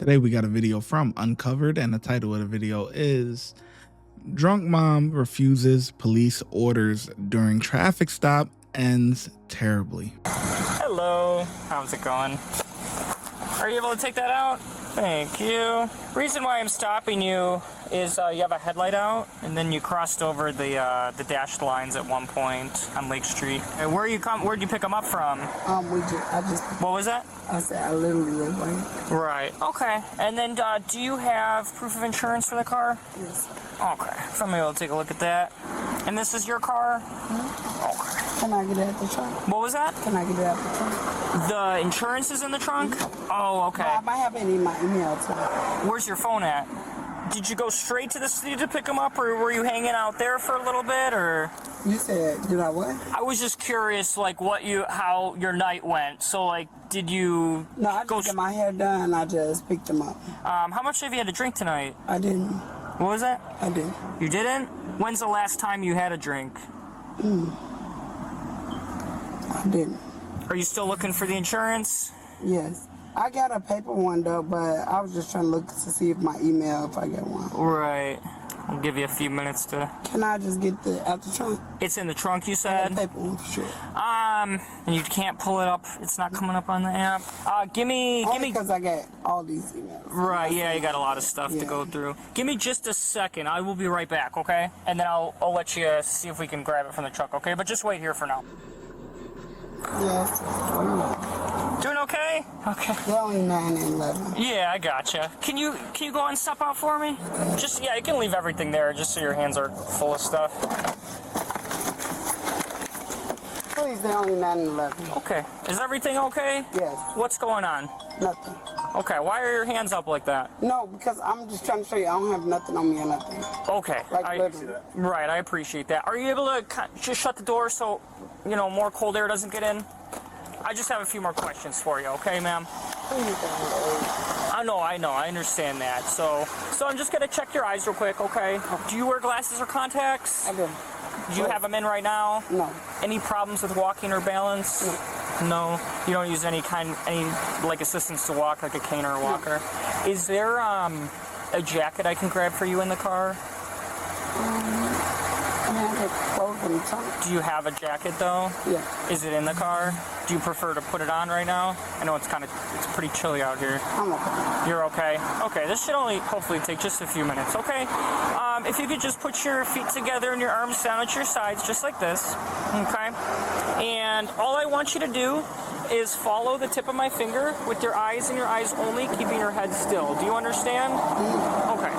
Today we got a video from Uncovered, and the title of the video is Drunk Mom Refuses Police Orders During Traffic Stop Ends Terribly. Hello, how's it going? Are you able to take that out? Thank you. Reason why I'm stopping you is you have a headlight out, and then you crossed over the dashed lines at one point on Lake Street. And where'd you pick them up from? What was that? I said I literally live right. Right. Okay. And then do you have proof of insurance for the car? Yes. Okay. So I'm able to take a look at that. And this is your car? Mm-hmm. Okay. Can I get it out the trunk? What was that? Can I get it out the trunk? The insurance is in the trunk? Oh, okay. Well, I might have it in my email too. Where's your phone at? Did you go straight to the city to pick them up, or were you hanging out there for a little bit, or? You said, did I what? I was just curious, like, how your night went. So, like, did you? No, I just got my hair done. I just picked them up. How much have you had to drink tonight? I didn't. What was that? I didn't. You didn't? When's the last time you had a drink? I didn't. Are you still looking for the insurance? Yes. I got a paper one though, but I was just trying to look to see if my email, if I get one. Right. I'll give you a few minutes to. Can I just get the out the trunk? It's in the trunk, you said? The paper one for sure. And you can't pull it up. It's not coming up on the app. Give me. Because I got all these emails. Right. Yeah, you got a lot of stuff to go through. Give me just a second. I will be right back. Okay. And then I'll let you see if we can grab it from the truck. Okay. But just wait here for now. Yes. Doing okay? Okay. They're only 9 and 11. Yeah, I gotcha. Can you go and step out for me? Yeah, you can leave everything there just so your hands are full of stuff. Please, they're only 9 and 11. Okay. Is everything okay? Yes. What's going on? Nothing. Okay, why are your hands up like that? No, because I'm just trying to show you I don't have nothing on me or nothing. Okay. Literally. Right, I appreciate that. Are you able to just shut the door so, more cold air doesn't get in? I just have a few more questions for you, okay, ma'am? I know, I understand that. So I'm just gonna check your eyes real quick, okay? Do you wear glasses or contacts? I do. Do you have them in right now? No. Any problems with walking or balance? No. You don't use any like assistance to walk, like a cane or a walker? No. Is there a jacket I can grab for you in the car? Do you have a jacket though? Yeah. Is it in the car? Do you prefer to put it on right now? I know it's pretty chilly out here. I'm okay. You're okay? Okay, this should only hopefully take just a few minutes, okay? If you could just put your feet together and your arms down at your sides, just like this, okay? And all I want you to do is follow the tip of my finger with your eyes and your eyes only, keeping your head still. Do you understand? Okay.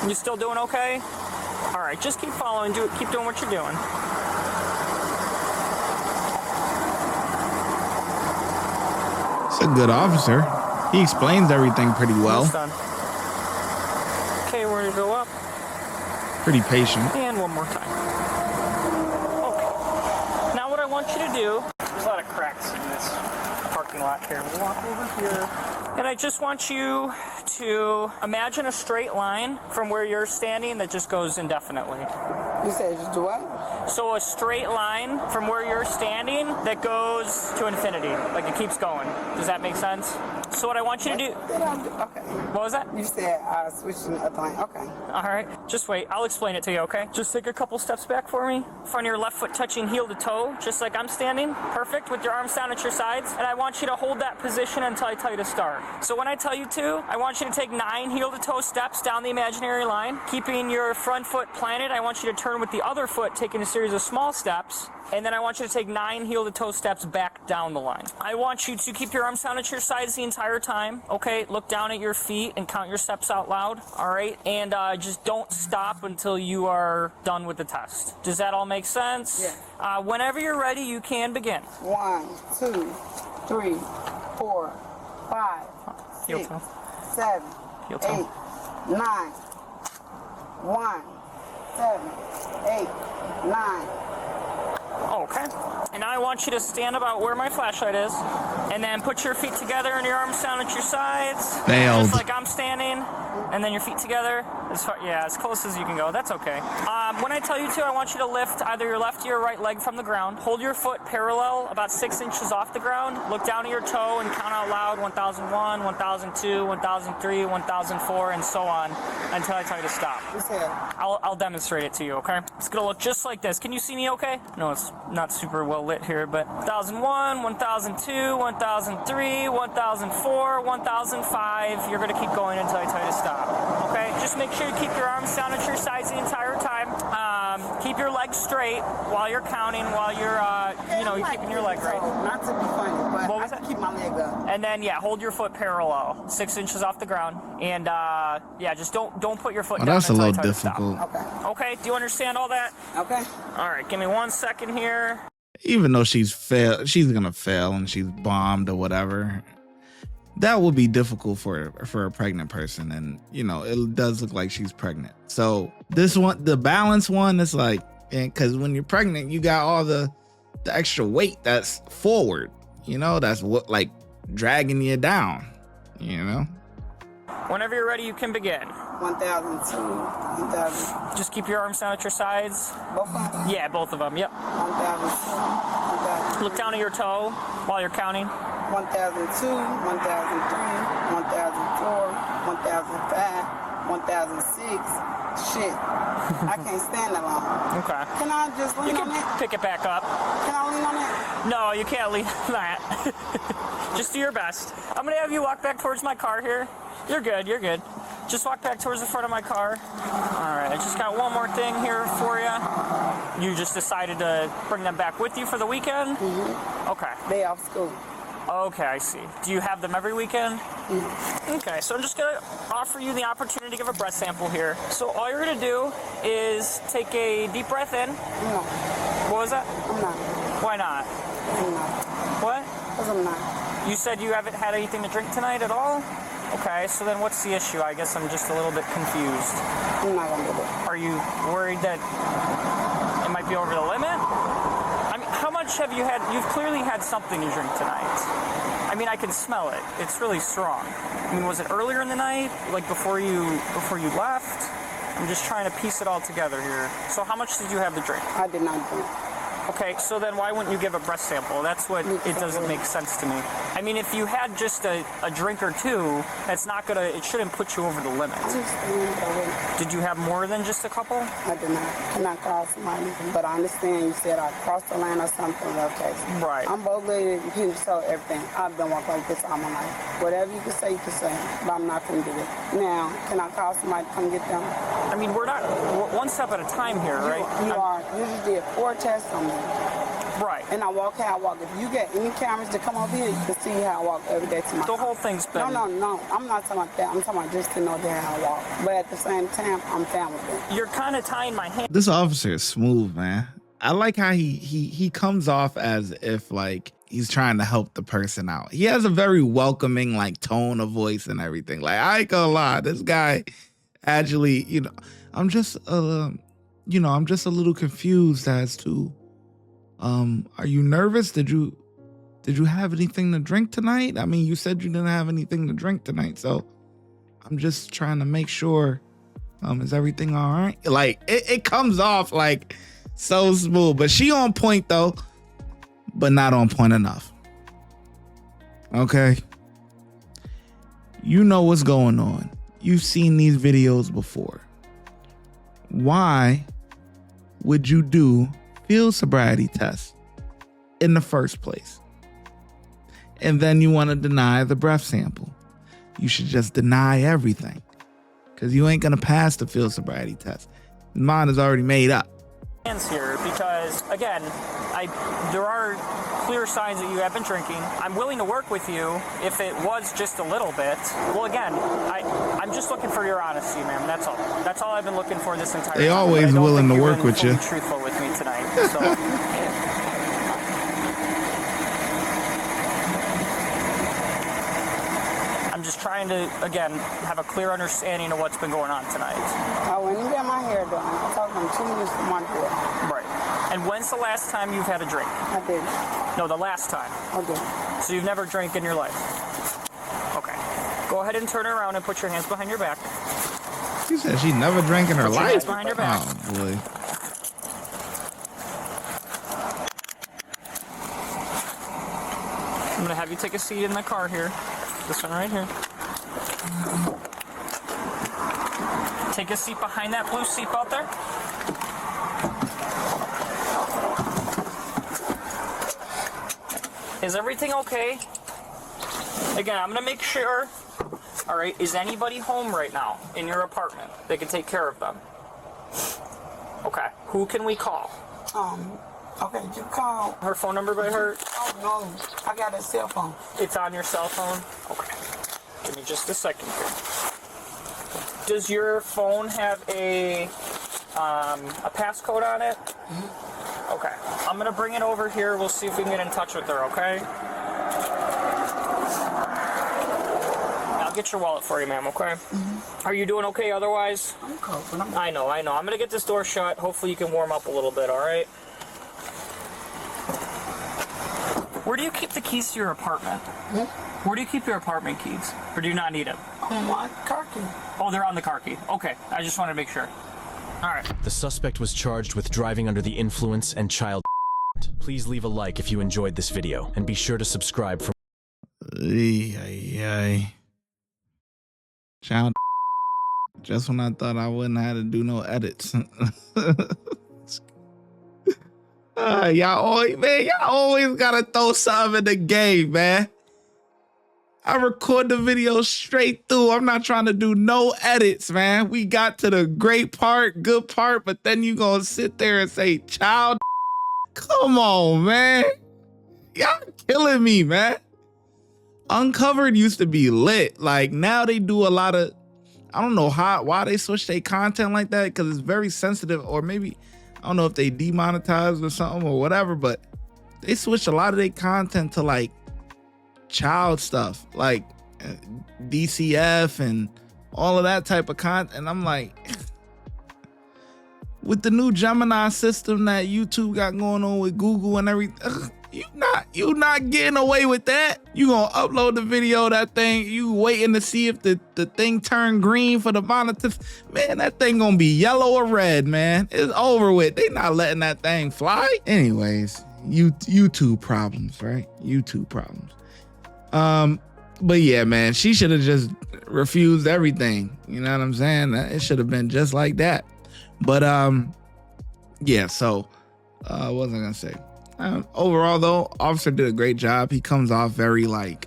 You still doing okay? All right, just keep following. Keep doing what you're doing. He's a good officer. He explains everything pretty well. Okay, we're gonna go up. Pretty patient. And one more time. Okay. Now what I want you to do, there's a lot of cracks in this parking lot here. We'll walk over here. And I just want you to imagine a straight line from where you're standing that just goes indefinitely. You said just do what? So a straight line from where you're standing that goes to infinity, like it keeps going. Does that make sense? So what I want you to do... Okay. What was that? You said switching the other line. Okay. All right. Just wait. I'll explain it to you, okay? Just take a couple steps back for me. Front of your left foot touching heel to toe, just like I'm standing. Perfect. With your arms down at your sides. And I want you to hold that position until I tell you to start. So when I tell you to, I want you to take 9 heel to toe steps down the imaginary line. Keeping your front foot planted, I want you to turn with the other foot, taking a series of small steps. And then I want you to take 9 heel-to-toe steps back down the line. I want you to keep your arms down at your sides the entire time. Okay, look down at your feet and count your steps out loud. All right, and just don't stop until you are done with the test. Does that all make sense? Yeah. Whenever you're ready, you can begin. 1, 2, 3, 4, 5, 6, 7, 8, 9. 1, 7, 8, 9. Okay. And now I want you to stand about where my flashlight is, and then put your feet together and your arms down at your sides. Failed. Just like I'm standing, and then your feet together. Yeah, as close as you can go. That's okay. When I tell you to, I want you to lift either your left or your right leg from the ground. Hold your foot parallel, about 6 inches off the ground. Look down at your toe and count out loud 1001, 1002, 1003, 1004, and so on until I tell you to stop. I'll demonstrate it to you, okay? It's gonna look just like this. Can you see me okay? No, it's not super well lit here, but 1001, 1002, 1003, 1004, 1005. You're gonna keep going until I tell you to stop, okay? Just make sure you keep your arms down at your sides the entire time. Keep your legs straight while you're counting, while you're, you're keeping your leg right. Not to be funny, but I can keep my leg up. And then, hold your foot parallel, 6 inches off the ground. And, just don't put your foot down That's a until little I tell you to stop. difficult. Okay, do you understand all that? Okay. All right, give me 1 second here. Even though she's gonna fail and she's bombed or whatever. That will be difficult for a pregnant person, and it does look like she's pregnant. So this one, the balance one, is like, because when you're pregnant, you got all the extra weight that's forward. That's what like dragging you down. Whenever you're ready, you can begin. 1002, 1000. Just keep your arms down at your sides. Both of them? Yeah, both of them. Yep. 1002, 1000. Look down at your toe while you're counting. 1002, 1003, 1004, 1005, 1006. Shit. I can't stand that long. Okay. Can I just lean on You it? can pick it back up. Can I lean on it? No, you can't lean on that. Just do your best. I'm going to have you walk back towards my car here. You're good. You're good. Just walk back towards the front of my car. All right. I just got one more thing here for you. You just decided to bring them back with you for the weekend? Mm-hmm. Okay. Day off school. Okay, I see. Do you have them every weekend? Okay, so I'm just going to offer you the opportunity to give a breath sample here. So all you're going to do is take a deep breath in. No. What was that? I'm not. Why not? I'm not. What? Because I'm not. You said you haven't had anything to drink tonight at all? Okay, so then what's the issue? I guess I'm just a little bit confused. I'm not going to do it. Are you worried that it might be over the limit? I mean, how much have you had? You've clearly had something to drink tonight. I mean, I can smell it. It's really strong. I mean, was it earlier in the night? Like before you left? I'm just trying to piece it all together here. So how much did you have to drink? I did not drink. Okay, so then why wouldn't you give a breath sample? That's what it doesn't make sense to me. I mean, if you had just a drink or two, it shouldn't put you over the limit. Did you have more than just a couple? I did not. Cannot call somebody. But I understand you said I crossed the line or something. Okay. Right. I'm both-legged, you tell everything. I've been walking like this all my life. Whatever you can say, you can say. But I'm not going to do it. Now, can I call somebody to come get them? I mean, we're one step at a time here, right? You are. You just did 4 tests on me. Right. And I walk how I walk. If you get any cameras to come over here, you can see how I walk every day to my The house. whole thing's been... No. I'm not talking about that. I'm talking about just to know that how I walk. But at the same time, I'm fine with it. You're kind of tying my hand. This officer is smooth, man. I like how he comes off as if like he's trying to help the person out. He has a very welcoming like tone of voice and everything. Like, I ain't gonna lie, this guy actually, I'm just a little confused as to are you nervous? Did you have anything to drink tonight? I mean, you said you didn't have anything to drink tonight, so I'm just trying to make sure. Is everything all right? Like, it comes off like so smooth, but she on point though, but not on point enough. Okay. You know what's going on. You've seen these videos before. Why would you do field sobriety tests in the first place? And then you want to deny the breath sample. You should just deny everything, because you ain't going to pass the field sobriety test. Mine is already made up. Here because, again, there are clear signs that you have been drinking. I'm willing to work with you if it was just a little bit. Well, again, I'm just looking for your honesty, ma'am. That's all. That's all I've been looking for this entire time. They always willing to work with you. Truthful with me tonight. So. I'm just trying to, again, have a clear understanding of what's been going on tonight. When you get my hair done, I talk them 2 minutes from my door. Right. And when's the last time you've had a drink? I did. No, the last time. I did. So you've never drank in your life? Okay. Go ahead and turn around and put your hands behind your back. She said she never drank in her Put your life. hands behind your back. Oh boy. I'm gonna have you take a seat in the car here. This one right here. Take a seat behind that blue seatbelt there. Is everything okay? Again, I'm gonna make sure. All right, is anybody home right now in your apartment? They can take care of them. Okay, who can we call? Okay, you call. Her phone number by heart? Oh, no, I got a cell phone. It's on your cell phone? Okay. Give me just a second here. Does your phone have a passcode on it? Mm-hmm. Okay. I'm going to bring it over here. We'll see if we can get in touch with her, okay? I'll get your wallet for you, ma'am, okay? Mm-hmm. Are you doing okay otherwise? I'm cold. I know. I'm going to get this door shut. Hopefully you can warm up a little bit, all right? Where do you keep the keys to your apartment? Where do you keep your apartment keys? Or do you not need them? On my car key. Oh, they're on the car key. Okay, I just wanted to make sure. All right. The suspect was charged with driving under the influence and child. Please leave a like if you enjoyed this video, and be sure to subscribe for Child. Just when I thought I wouldn't have to do no edits. Y'all always gotta throw something in the game, man. I record the video straight through. I'm not trying to do no edits, man. We got to the great part, good part, but then you gonna sit there and say, child. Come on, man. Y'all killing me, man. Uncovered used to be lit. Like now they do a lot of, I don't know why they switch their content like that, because it's very sensitive, or maybe I don't know if they demonetized or something or whatever, but they switched a lot of their content to like child stuff, like DCF and all of that type of content. And I'm like, with the new Gemini system that YouTube got going on with Google and everything, you not getting away with that. You gonna upload the video, that thing, you waiting to see if the thing turn green for the monitors. Man, that thing gonna be yellow or red, man. It's over with. They not letting that thing fly. Anyways, YouTube problems, right? YouTube problems. But yeah, man, she should have just refused everything. You know what I'm saying? It should have been just like that. But yeah, so what was I gonna say? Overall though, officer did a great job. He comes off very like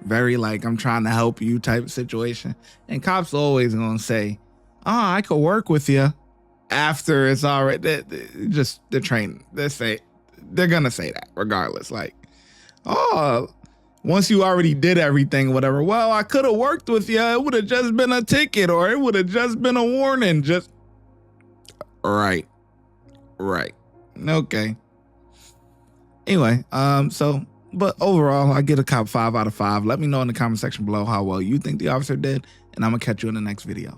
I'm trying to help you type of situation. And cops always gonna say, oh, I could work with you after it's already, they're trained. They're gonna say that regardless. Like, oh, once you already did everything, whatever. Well, I could have worked with you. It would have just been a ticket, or it would have just been a warning. Just right. Okay. Anyway, but overall, I get a cop 5 out of 5. Let me know in the comment section below how well you think the officer did, and I'm gonna catch you in the next video.